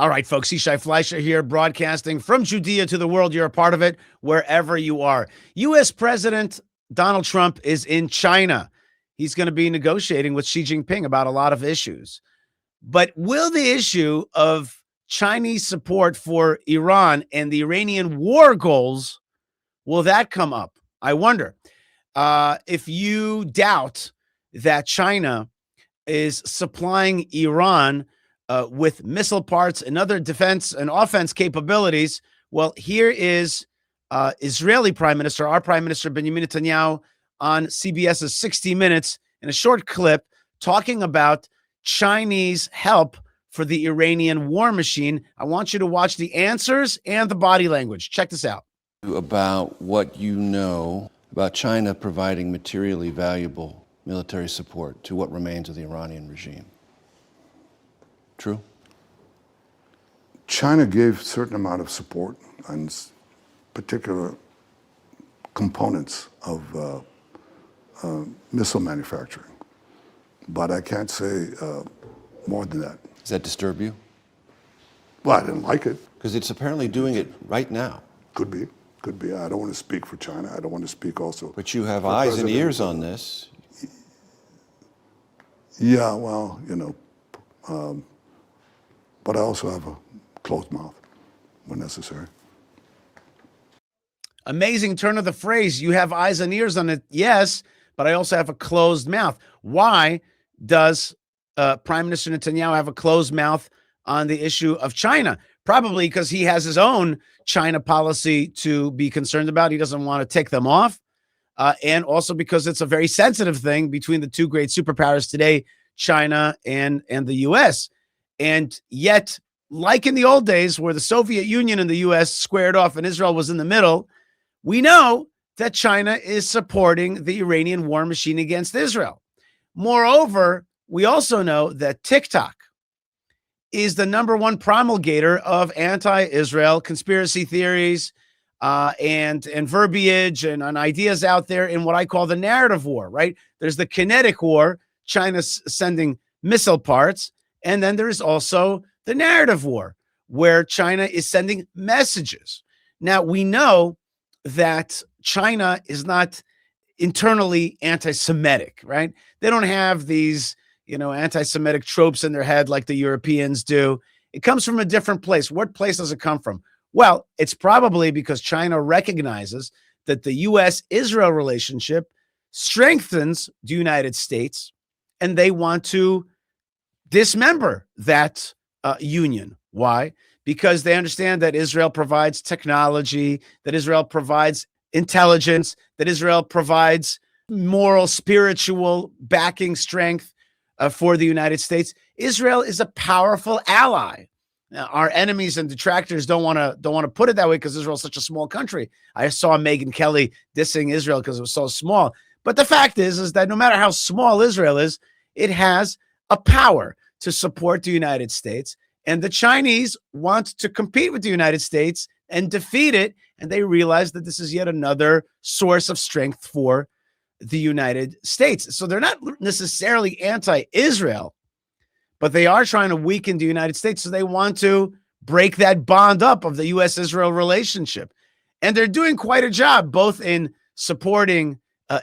All right, folks, Yishai Fleischer here, broadcasting from Judea to the world. You're a part of it wherever you are. U.S. President Donald Trump is in China. He's going to be negotiating with Xi Jinping about a lot of issues. But will the issue of Chinese support for Iran and the Iranian war goals, will that come up? I wonder. If you doubt that China is supplying Iran with missile parts and other defense and offense capabilities, well, here is Israeli Prime Minister, our Prime Minister Benjamin Netanyahu, on CBS's 60 Minutes in a short clip talking about Chinese help for the Iranian war machine. I want you to watch the answers and the body language. Check this out. About what you know about China providing materially valuable military support to what remains of the Iranian regime. True? China gave a certain amount of support on particular components of missile manufacturing, but I can't say more than that. Does that disturb you? Well, I didn't like it. Because it's apparently doing it right now. Could be. I don't want to speak for China. I don't want to speak also. But you have eyes and ears on this. Yeah, well, but I also have a closed mouth when necessary. Amazing turn of the phrase. You have eyes and ears on it. Yes, but I also have a closed mouth. Why does Prime Minister Netanyahu have a closed mouth on the issue of China? Probably because he has his own China policy to be concerned about. He doesn't want to tick them off. And also because it's a very sensitive thing between the two great superpowers today, China and the U.S. And yet, like in the old days where the Soviet Union and the U.S. squared off and Israel was in the middle, we know that China is supporting the Iranian war machine against Israel. Moreover, we also know that TikTok is the number one promulgator of anti-Israel conspiracy theories and verbiage and ideas out there in what I call the narrative war, right? There's the kinetic war, China's sending missile parts, and then there's also the narrative war, where China is sending messages. Now, we know that China is not internally anti-Semitic, right? They don't have these, anti-Semitic tropes in their head like the Europeans do. It comes from a different place. What place does it come from? Well, it's probably because China recognizes that the U.S.-Israel relationship strengthens the United States, and they want to dismember that union. Why? Because they understand that Israel provides technology, that Israel provides intelligence, that Israel provides moral, spiritual backing strength for the United States. Israel is a powerful ally. Now, our enemies and detractors don't want to put it that way because Israel is such a small country. I saw Megyn Kelly dissing Israel because it was so small. But the fact is that no matter how small Israel is, it has a power to support the United States. And the Chinese want to compete with the United States and defeat it. And they realize that this is yet another source of strength for the United States. So they're not necessarily anti-Israel, but they are trying to weaken the United States. So they want to break that bond up of the U.S.-Israel relationship. And they're doing quite a job, both in supporting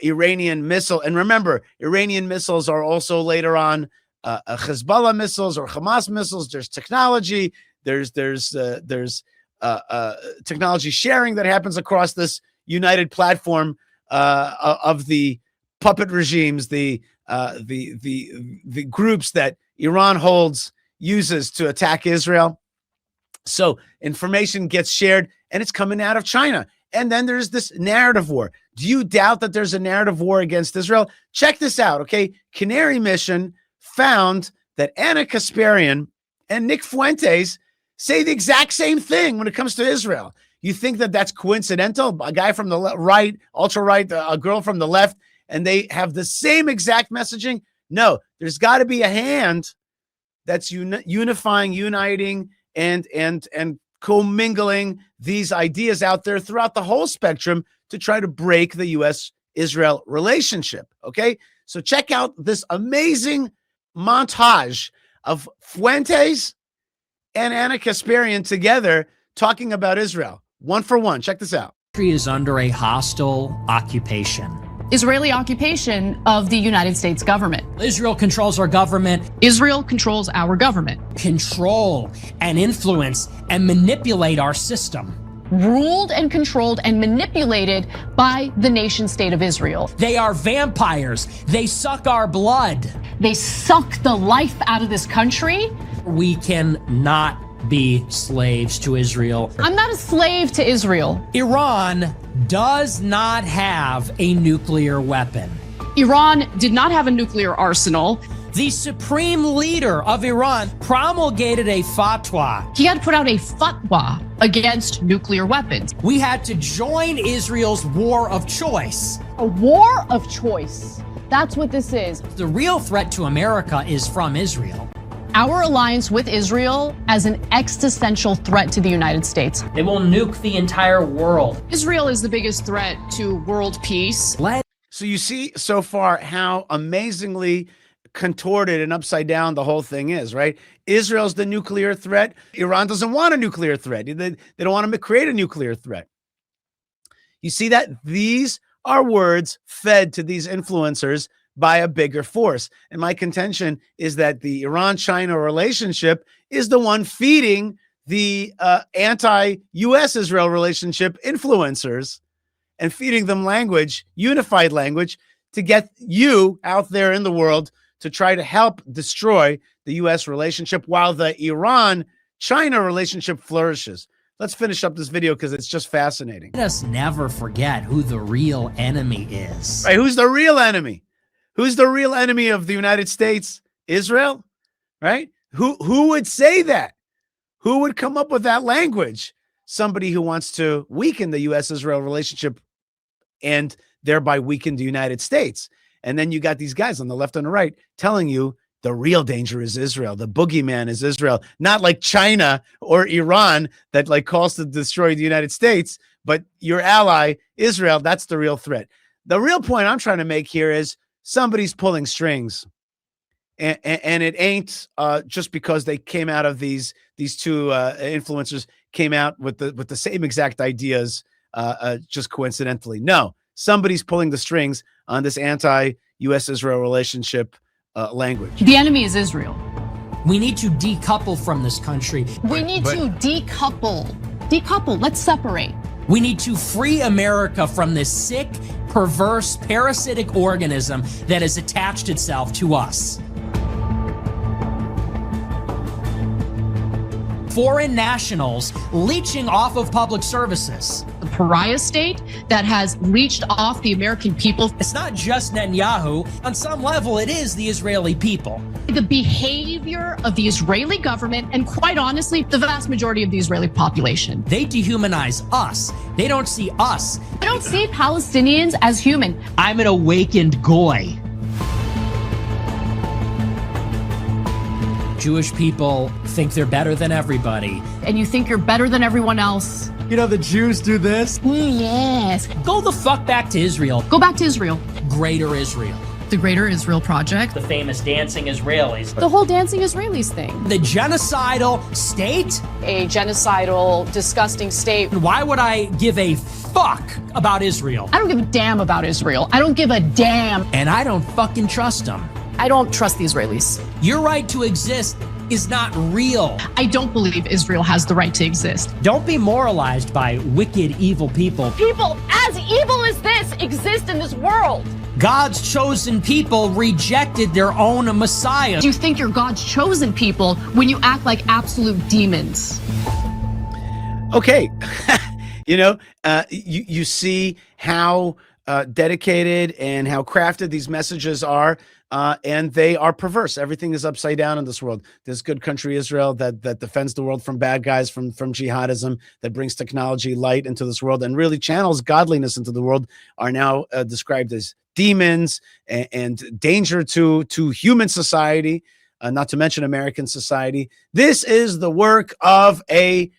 Iranian missile. And remember, Iranian missiles are also later on Hezbollah missiles or Hamas missiles. There's technology. There's technology sharing that happens across this united platform of the puppet regimes, the groups that Iran uses to attack Israel. So information gets shared, and it's coming out of China. And then there's this narrative war. Do you doubt that there's a narrative war against Israel? Check this out, okay? Canary Mission found that Anna Kasparian and Nick Fuentes say the exact same thing when it comes to Israel. You think that that's coincidental? A guy from the right, ultra-right, a girl from the left, and they have the same exact messaging? No, there's got to be a hand that's unifying, uniting, and commingling these ideas out there throughout the whole spectrum to try to break the U.S.-Israel relationship, okay? So check out this amazing montage of Fuentes and Anna Kasparian together talking about Israel. One for one. Check this out. Country is under a hostile occupation. Israeli occupation of the United States government. Israel controls our government. Israel controls our government. Control and influence and manipulate our system. Ruled and controlled and manipulated by the nation state of Israel. They are vampires. They suck our blood. They suck the life out of this country. We cannot be slaves to Israel. I'm not a slave to Israel. Iran does not have a nuclear weapon. Iran did not have a nuclear arsenal. The supreme leader of Iran promulgated a fatwa. He had put out a fatwa against nuclear weapons. We had to join Israel's war of choice. A war of choice. That's what this is. The real threat to America is from Israel. Our alliance with Israel as an existential threat to the United States. They will nuke the entire world. Israel is the biggest threat to world peace. So you see so far how amazingly contorted and upside down the whole thing is, right? Israel's the nuclear threat. Iran doesn't want a nuclear threat. They don't want to create a nuclear threat. You see that? These are words fed to these influencers by a bigger force. And my contention is that the Iran-China relationship is the one feeding the anti-US Israel relationship influencers and feeding them language, unified language, to get you out there in the world to try to help destroy the US relationship while the Iran-China relationship flourishes. Let's finish up this video because it's just fascinating. Let us never forget who the real enemy is. Right? Who's the real enemy? Who's the real enemy of the United States? Israel, right? Who would say that? Who would come up with that language? Somebody who wants to weaken the U.S.-Israel relationship and thereby weaken the United States. And then you got these guys on the left and the right telling you the real danger is Israel. The boogeyman is Israel, not like China or Iran that like calls to destroy the United States, but your ally, Israel, that's the real threat. The real point I'm trying to make here is somebody's pulling strings, and it ain't just because they came out of these two influencers came out with the same exact ideas just coincidentally. No, somebody's pulling the strings on this anti-U.S. Israel relationship language. The enemy is Israel. We need to decouple from this country. We need to decouple. Decouple. Let's separate. We need to free America from this sick, perverse, parasitic organism that has attached itself to us. Foreign nationals leeching off of public services. The pariah state that has leached off the American people. It's not just Netanyahu. On some level, it is the Israeli people. The behavior of the Israeli government and, quite honestly, the vast majority of the Israeli population. They dehumanize us. They don't see us. I don't see Palestinians as human. I'm an awakened goy. Jewish people think they're better than everybody. And you think you're better than everyone else. You know, the Jews do this. Yes. Go the fuck back to Israel. Go back to Israel. Greater Israel. The Greater Israel Project. The famous dancing Israelis. The whole dancing Israelis thing. The genocidal state? A genocidal, disgusting state. Why would I give a fuck about Israel? I don't give a damn about Israel. I don't give a damn. And I don't fucking trust them. I don't trust the Israelis. Your right to exist is not real. I don't believe Israel has the right to exist. Don't be moralized by wicked, evil people. People as evil as this exist in this world. God's chosen people rejected their own Messiah. Do you think you're God's chosen people when you act like absolute demons? Okay. You see how dedicated and how crafted these messages are, and they are perverse. Everything is upside down in this world. This good country Israel that defends the world from bad guys, from jihadism, that brings technology, light into this world, and really channels godliness into the world, are now described as demons and danger to human society, not to mention American society. This is the work of a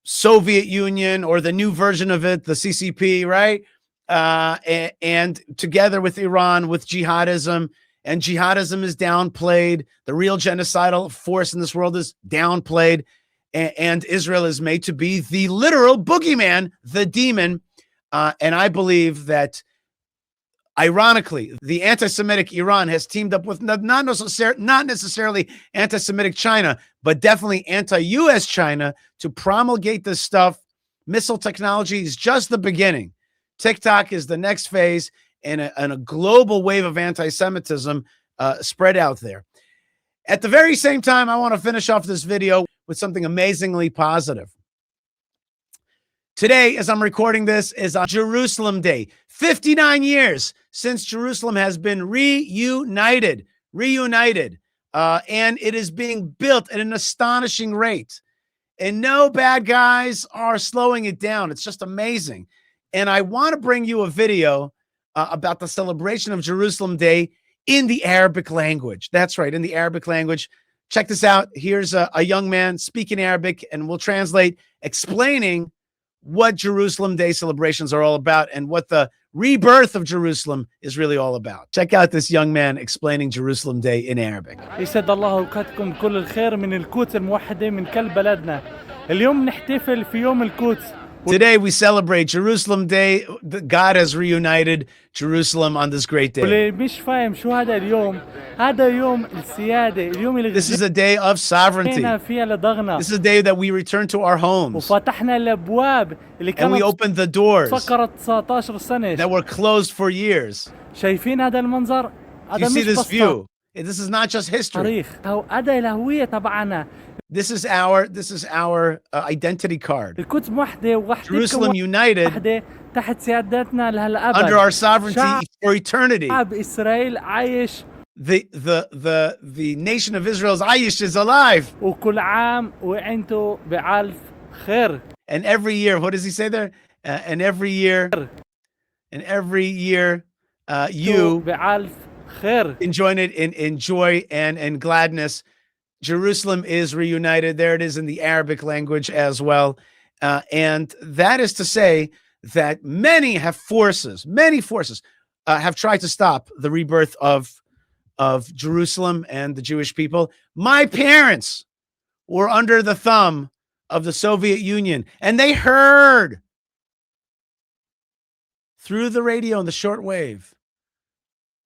Soviet Union, or the new version of it, the CCP, right? And together with Iran, with jihadism, and jihadism is downplayed. The real genocidal force in this world is downplayed. and Israel is made to be the literal boogeyman, the demon. And I believe that, ironically, the anti-Semitic Iran has teamed up with not necessarily anti-Semitic China, but definitely anti-US China to promulgate this stuff. Missile technology is just the beginning. TikTok is the next phase in a global wave of anti-Semitism spread out there. At the very same time, I want to finish off this video with something amazingly positive. Today, as I'm recording this, is on Jerusalem Day. 59 years since Jerusalem has been reunited, and it is being built at an astonishing rate. And no bad guys are slowing it down. It's just amazing. And I want to bring you a video about the celebration of Jerusalem Day in the Arabic language. That's right, in the Arabic language. Check this out. Here's a young man speaking Arabic, and we'll translate, explaining what Jerusalem Day celebrations are all about and what the rebirth of Jerusalem is really all about. Check out this young man explaining Jerusalem Day in Arabic. يسعد الله اوقاتكم كل الخير من القدس الموحدة من كل بلدنا. اليوم نحتفل في يوم القدس. Today we celebrate Jerusalem Day. God has reunited Jerusalem on this great day. واللي مش فاهم شو هذا اليوم؟ هذا يوم السيادة، اليوم اللي This is a day of sovereignty. فيها لضغنا. This is a day that we return to our homes. وفتحنا الأبواب اللي And we كانت opened the doors سكرت 19 سنة. that were closed for years. شايفين هذا المنظر؟ You هذا see مش this بس view. This is not just history. تاريخ. هذا الهوية تبعنا. This is our identity card. القدس موحدة ووحدتكم Jerusalem united وحدة تحت سيادتنا لهالأبد. under our sovereignty for eternity. شعب إسرائيل عايش. The nation of Israel's Aish is alive. وكل عام وأنتم بألف خير. And every year, what does he say there? And every year, you بألف خير. enjoy it in joy and gladness. Jerusalem is reunited. There it is in the Arabic language as well. And that is to say that many forces have tried to stop the rebirth of Jerusalem and the Jewish people. My parents were under the thumb of the Soviet Union, and they heard through the radio and the shortwave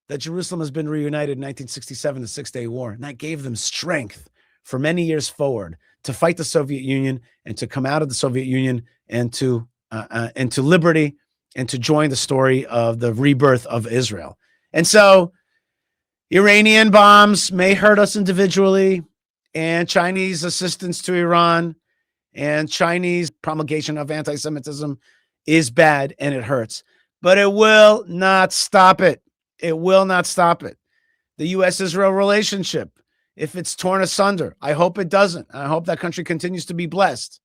that Jerusalem has been reunited in 1967, the Six-Day War. And that gave them strength for many years forward to fight the Soviet Union and to come out of the Soviet Union and to liberty and to join the story of the rebirth of Israel. And so Iranian bombs may hurt us individually, and Chinese assistance to Iran and Chinese promulgation of anti-Semitism is bad and it hurts, but it will not stop it. It will not stop it. The U.S.-Israel relationship, if it's torn asunder, I hope it doesn't. I hope that country continues to be blessed.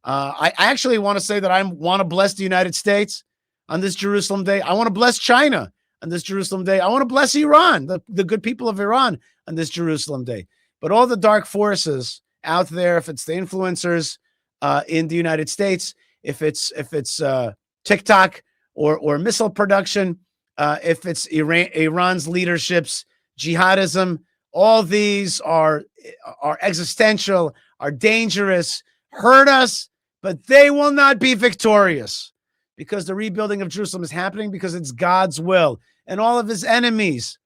I actually want to say that I want to bless the United States on this Jerusalem Day. I want to bless China on this Jerusalem Day. I want to bless Iran, the good people of Iran on this Jerusalem Day. But all the dark forces out there, if it's the influencers in the United States, if it's TikTok or missile production, if it's Iran's leadership's jihadism, all these are existential, are dangerous, hurt us, but they will not be victorious, because the rebuilding of Jerusalem is happening because it's God's will, and all of his enemies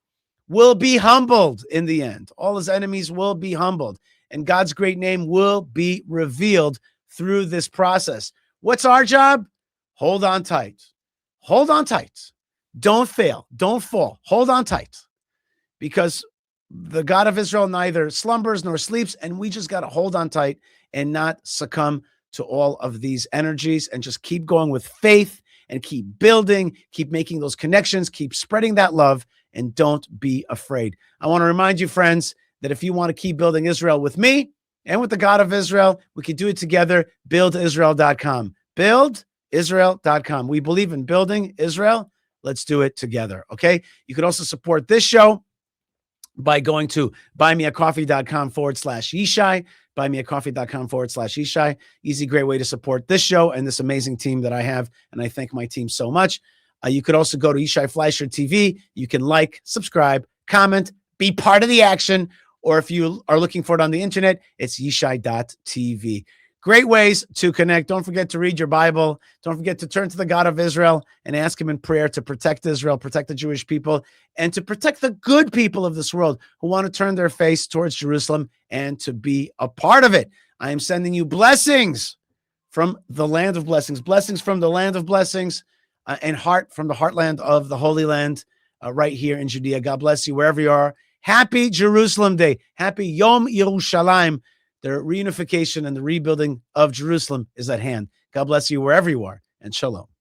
will be humbled in the end. All his enemies will be humbled, and God's great name will be revealed through this process. What's our job? Hold on tight. Hold on tight. Don't fail. Don't fall. Hold on tight, because the God of Israel neither slumbers nor sleeps, and we just got to hold on tight and not succumb to all of these energies, and just keep going with faith and keep building, keep making those connections, keep spreading that love, and don't be afraid. I want to remind you, friends, that if you want to keep building Israel with me and with the God of Israel, we can do it together. BuildIsrael.com. BuildIsrael.com. We believe in building Israel. Let's do it together. Okay. You can also support this show by going to buymeacoffee.com/Yishai, buymeacoffee.com/Yishai. Easy, great way to support this show and this amazing team that I have. And I thank my team so much. You could also go to Yishai Fleischer TV. You can like, subscribe, comment, be part of the action, or if you are looking for it on the internet, it's yishai.tv. Great ways to connect. Don't forget to read your Bible. Don't forget to turn to the God of Israel and ask him in prayer to protect Israel, protect the Jewish people, and to protect the good people of this world who want to turn their face towards Jerusalem and to be a part of it. I am sending you blessings from the land of blessings, blessings from the land of blessings, and heart from the heartland of the Holy Land, right here in Judea. God bless you wherever you are. Happy Jerusalem Day. Happy Yom Yerushalayim. The reunification and the rebuilding of Jerusalem is at hand. God bless you wherever you are, and shalom.